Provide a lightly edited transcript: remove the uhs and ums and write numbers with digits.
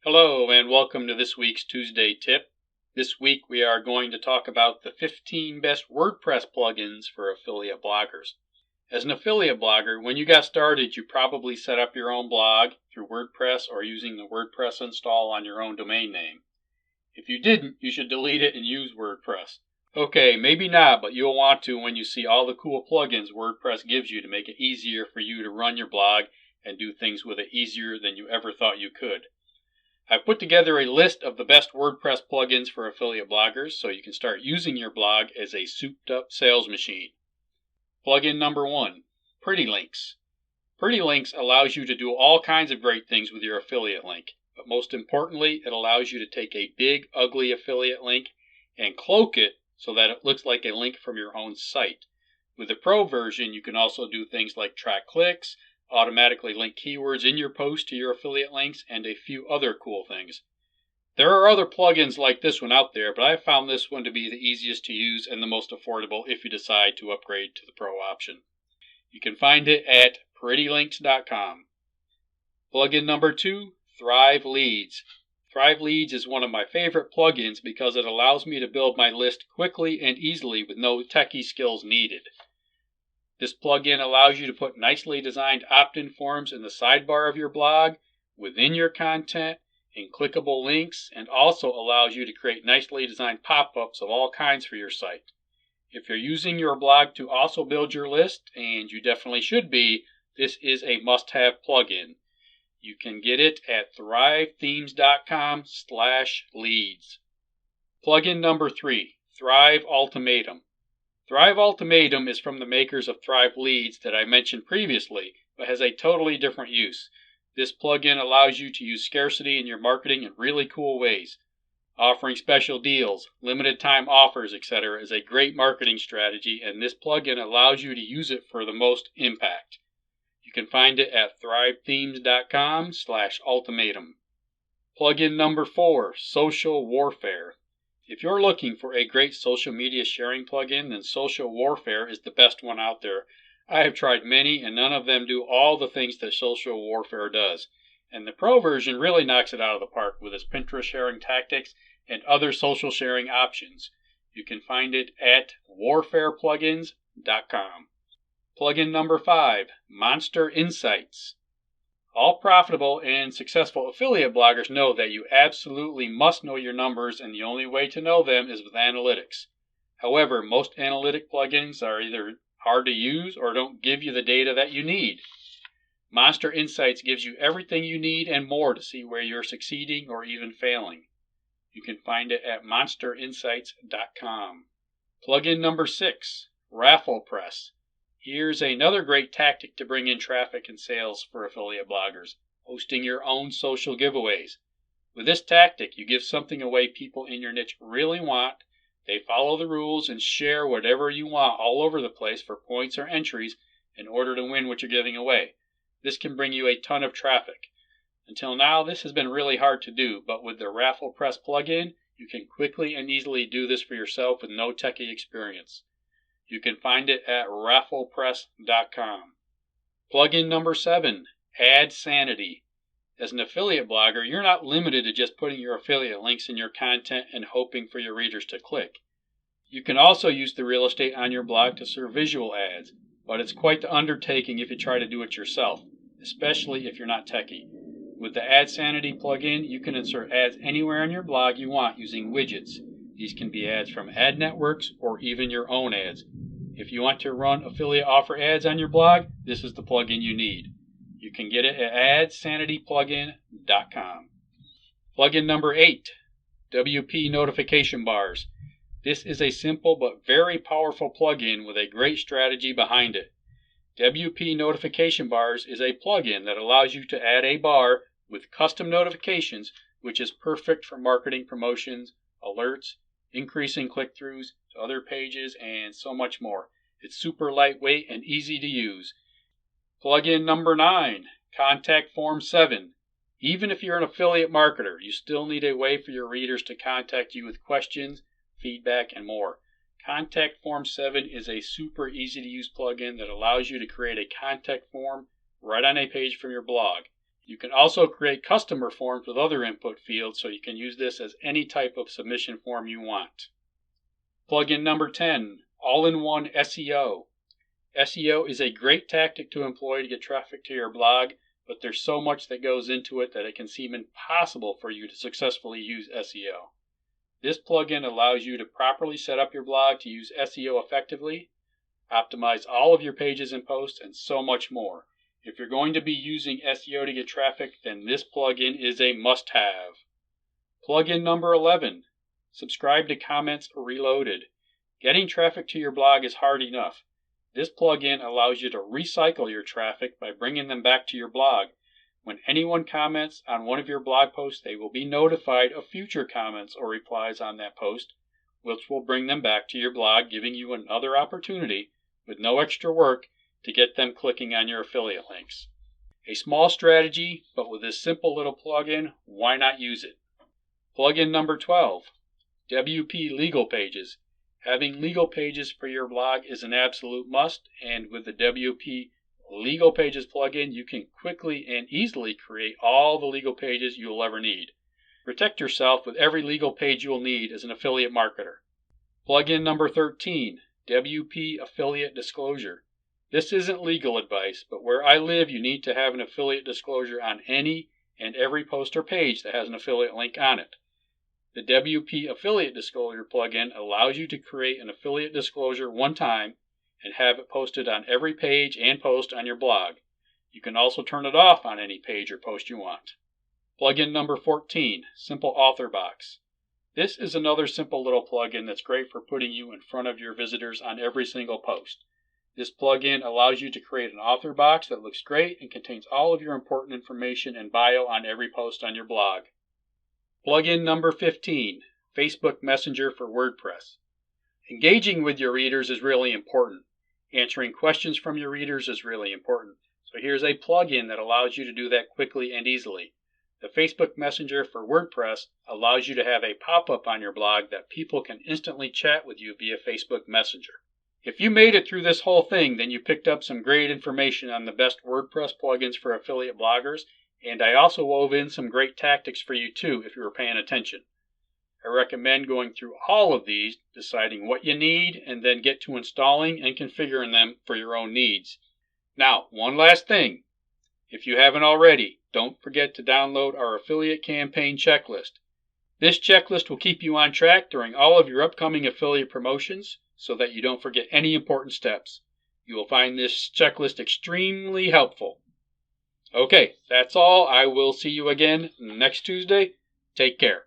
Hello and welcome to this week's Tuesday tip. This week we are going to talk about the 15 best WordPress plugins for affiliate bloggers. As an affiliate blogger, when you got started, you probably set up your own blog through WordPress or using the WordPress install on your own domain name. If you didn't, you should delete it and use WordPress. Okay, maybe not, but you'll want to when you see all the cool plugins WordPress gives you to make it easier for you to run your blog and do things with it easier than you ever thought you could. I've put together a list of the best WordPress plugins for affiliate bloggers so you can start using your blog as a souped-up sales machine. Plugin number 1, Pretty Links. Pretty Links allows you to do all kinds of great things with your affiliate link, but most importantly, it allows you to take a big, ugly affiliate link and cloak it so that it looks like a link from your own site. With the Pro version, you can also do things like track clicks, automatically link keywords in your post to your affiliate links, and a few other cool things. There are other plugins like this one out there, but I found this one to be the easiest to use and the most affordable if you decide to upgrade to the Pro option. You can find it at prettylinks.com. Plugin number 2, Thrive Leads. Thrive Leads is one of my favorite plugins because it allows me to build my list quickly and easily with no techie skills needed. This plugin allows you to put nicely designed opt-in forms in the sidebar of your blog, within your content, in clickable links, and also allows you to create nicely designed pop-ups of all kinds for your site. If you're using your blog to also build your list, and you definitely should be, this is a must-have plugin. You can get it at thrivethemes.com/leads. Plugin number 3, Thrive Ultimatum. Thrive Ultimatum is from the makers of Thrive Leads that I mentioned previously, but has a totally different use. This plugin allows you to use scarcity in your marketing in really cool ways. Offering special deals, limited time offers, etc. is a great marketing strategy, and this plugin allows you to use it for the most impact. You can find it at thrivethemes.com/ultimatum. Plugin number 4, Social Warfare. If you're looking for a great social media sharing plugin, then Social Warfare is the best one out there. I have tried many, and none of them do all the things that Social Warfare does. And the Pro version really knocks it out of the park with its Pinterest sharing tactics and other social sharing options. You can find it at warfareplugins.com. Plugin number 5, Monster Insights. All profitable and successful affiliate bloggers know that you absolutely must know your numbers, and the only way to know them is with analytics. However, most analytic plugins are either hard to use or don't give you the data that you need. Monster Insights gives you everything you need and more to see where you're succeeding or even failing. You can find it at monsterinsights.com. Plugin number 6, Raffle Press. Here's another great tactic to bring in traffic and sales for affiliate bloggers, hosting your own social giveaways. With this tactic, you give something away people in your niche really want, they follow the rules and share whatever you want all over the place for points or entries in order to win what you're giving away. This can bring you a ton of traffic. Until now, this has been really hard to do, but with the Raffle Press plugin, you can quickly and easily do this for yourself with no techie experience. You can find it at rafflepress.com. Plugin number 7, AdSanity. As an affiliate blogger, you're not limited to just putting your affiliate links in your content and hoping for your readers to click. You can also use the real estate on your blog to serve visual ads, but it's quite the undertaking if you try to do it yourself, especially if you're not techie. With the AdSanity plugin, you can insert ads anywhere on your blog you want using widgets. These can be ads from ad networks or even your own ads. If you want to run affiliate offer ads on your blog, this is the plugin you need. You can get it at adsanityplugin.com. Plugin number 8, WP Notification Bars. This is a simple but very powerful plugin with a great strategy behind it. WP Notification Bars is a plugin that allows you to add a bar with custom notifications, which is perfect for marketing promotions, alerts, increasing click-throughs to other pages, and so much more. It's super lightweight and easy to use. Plugin number 9, Contact Form 7. Even if you're an affiliate marketer, you still need a way for your readers to contact you with questions, feedback, and more. Contact Form 7 is a super easy to use plugin that allows you to create a contact form right on a page from your blog. You can also create customer forms with other input fields, so you can use this as any type of submission form you want. Plugin number 10, In One SEO. SEO is a great tactic to employ to get traffic to your blog, but there's so much that goes into it that it can seem impossible for you to successfully use SEO. This plugin allows you to properly set up your blog to use SEO effectively, optimize all of your pages and posts, and so much more. If you're going to be using SEO to get traffic, then this plugin is a must-have. Plugin number 11, Subscribe to Comments Reloaded. Getting traffic to your blog is hard enough. This plugin allows you to recycle your traffic by bringing them back to your blog. When anyone comments on one of your blog posts, they will be notified of future comments or replies on that post, which will bring them back to your blog, giving you another opportunity, with no extra work, to get them clicking on your affiliate links. A small strategy, but with this simple little plugin, why not use it? Plugin number 12, WP Legal Pages. Having legal pages for your blog is an absolute must, and with the WP Legal Pages plugin, you can quickly and easily create all the legal pages you'll ever need. Protect yourself with every legal page you'll need as an affiliate marketer. Plugin number 13, WP Affiliate Disclosure. This isn't legal advice, but where I live, you need to have an affiliate disclosure on any and every post or page that has an affiliate link on it. The WP Affiliate Disclosure plugin allows you to create an affiliate disclosure one time and have it posted on every page and post on your blog. You can also turn it off on any page or post you want. Plugin number 14, Simple Author Box. This is another simple little plugin that's great for putting you in front of your visitors on every single post. This plugin allows you to create an author box that looks great and contains all of your important information and bio on every post on your blog. Plugin number 15, Facebook Messenger for WordPress. Engaging with your readers is really important. Answering questions from your readers is really important. So here's a plugin that allows you to do that quickly and easily. The Facebook Messenger for WordPress allows you to have a pop-up on your blog that people can instantly chat with you via Facebook Messenger. If you made it through this whole thing, then you picked up some great information on the best WordPress plugins for affiliate bloggers, and I also wove in some great tactics for you too if you were paying attention. I recommend going through all of these, deciding what you need, and then get to installing and configuring them for your own needs. Now, one last thing. If you haven't already, don't forget to download our affiliate campaign checklist. This checklist will keep you on track during all of your upcoming affiliate promotions so that you don't forget any important steps. You will find this checklist extremely helpful. Okay, that's all. I will see you again next Tuesday. Take care.